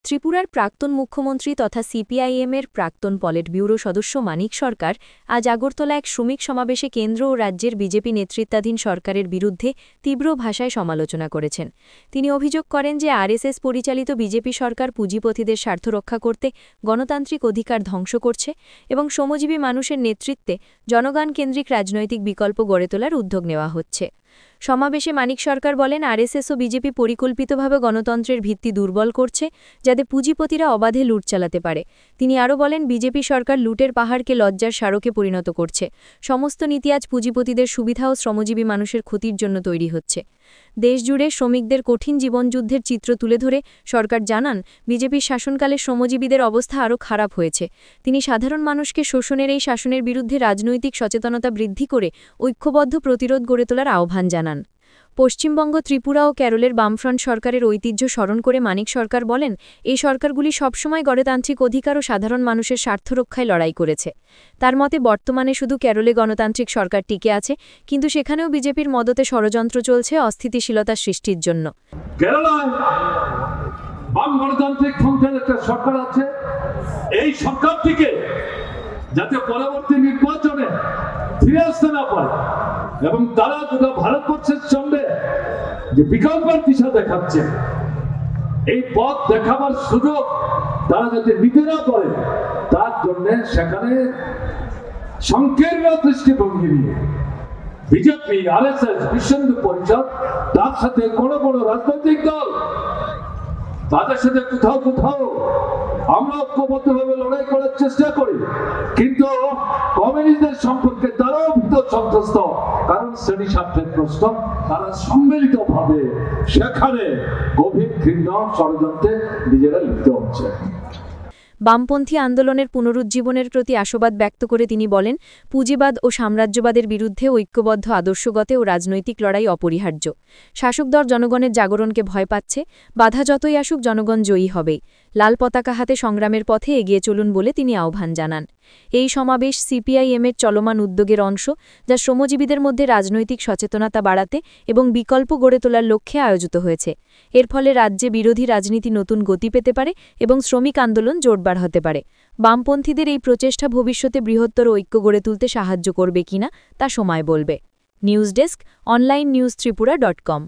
ত্রিপুরার প্রাক্তন মুখ্যমন্ত্রী তথা সিপিআইএমের প্রাক্তন পলিট ব্যুরো সদস্য মানিক সরকার আজ আগরতলা এক শ্রমিক সমাবেশে কেন্দ্র ও রাজ্যের বিজেপি নেতৃত্বাধীন সরকারের বিরুদ্ধে তীব্র ভাষায় সমালোচনা করেছেন। তিনি অভিযোগ করেন যে আরএসএস পরিচালিত বিজেপি সরকার পুঁজিপতিদের স্বার্থ রক্ষা করতে গণতান্ত্রিক অধিকার ধ্বংস করছে এবং শ্রমজীবী মানুষের নেতৃত্বে জনগণকেন্দ্রিক রাজনৈতিক বিকল্প গড়ে তোলার উদ্যোগ নেওয়া হচ্ছে। সমাবেশে মানিক সরকার বলেন, আরএসএস ও বিজেপি পরিকল্পিতভাবে গণতন্ত্রের ভিত্তি দুর্বল করছে যাতে পুঁজিপতিরা অবাধে লুট চালাতে পারে। তিনি আরও বলেন, বিজেপি সরকার লুটের পাহাড়কে লজ্জার স্মারকে পরিণত করছে। সমস্ত নীতি আজ পুঁজিপতিদের সুবিধা ও শ্রমজীবী মানুষের ক্ষতির জন্য তৈরি হচ্ছে। দেশজুড়ে শ্রমিকদের কঠিন জীবনযুদ্ধের চিত্র তুলে ধরে সরকার জানান, বিজেপির শাসনকালে শ্রমজীবীদের অবস্থা আরও খারাপ হয়েছে। তিনি সাধারণ মানুষকে শোষণের এই শাসনের বিরুদ্ধে রাজনৈতিক সচেতনতা বৃদ্ধি করে ঐক্যবদ্ধ প্রতিরোধ গড়ে তোলার আহ্বান জানান। পশ্চিমবঙ্গ, ত্রিপুরা ও কেরলের বামফ্রন্ট সরকারের ঐতিহ্য স্মরণ করে মানিক সরকার বলেন, এই সরকারগুলি সবসময় গণতান্ত্রিক অধিকার ও সাধারণ মানুষের স্বার্থ রক্ষায় লড়াই করেছে। তার মতে বর্তমানে শুধু কেরলে গণতান্ত্রিক সরকার টিকে আছে, কিন্তু সেখানেও বিজেপির মদতে ষড়যন্ত্র চলছে অস্থিতিশীলতা সৃষ্টির জন্য। কেরালায় বাম গণতান্ত্রিক পন্থার একটা সরকার আছে। এই সরকারটিকে যাতে পরবর্তী নির্বাচনে ফিরে আসতে না পারে এবং তারা গোটা ভারতবর্ষের সঙ্গে যে বিকল্পের দিশা দেখাচ্ছে, এই পথ দেখাবার সুযোগ তারা যাতে নিতে না পারে, তার জন্য সেখানে সংকীর্ণ দৃষ্টিভঙ্গি নিয়ে বিজেপি, আরএসএস, বিশ্ব হিন্দু পরিষদ, তার সাথে কোনো রাজনৈতিক দল, তাদের সাথে কোথাও কোথাও আমরা ঐক্যবদ্ধভাবে লড়াই করার চেষ্টা করি, কিন্তু কমিউনিস্টদের সম্পর্কে তারাও ভীত সন্ত্রস্ত, কারণ শ্রেণী স্বার্থের প্রশ্ন। তারা সম্মিলিতভাবে সেখানে গভীর ঘৃণা ষড়যন্ত্রে নিজেরা লিপ্ত হচ্ছে। বামপন্থী আন্দোলনের পুনরুজ্জীবনের প্রতি আশাবাদ ব্যক্ত করে তিনি বলেন, পুঁজিবাদ ও সাম্রাজ্যবাদের বিরুদ্ধে ঐক্যবদ্ধ আদর্শগত ও রাজনৈতিক লড়াই অপরিহার্য। শাসক দল জনগণের জাগরণকে ভয় পাচ্ছে, বাধা যতই আসুক জনগণ জয়ী হবেই। লাল পতাকা হাতে সংগ্রামের পথে এগিয়ে চলুন বলে তিনি আহ্বান জানান। এই সমাবেশ সিপিআইএমের চলমান উদ্যোগের অংশ, যা শ্রমজীবীদের মধ্যে রাজনৈতিক সচেতনতা বাড়াতে এবং বিকল্প গড়ে তোলার লক্ষ্যে আয়োজিত হয়েছে। এর ফলে রাজ্যে বিরোধী রাজনীতি নতুন গতি পেতে পারে এবং শ্রমিক আন্দোলন জোরদার হতে পারে। বামপন্থীদের এই প্রচেষ্টা ভবিষ্যতে বৃহত্তর ঐক্য গড়ে তুলতে সাহায্য করবে কিনা তা সময় বলবে। News desk, online news ত্রিপুরা.com।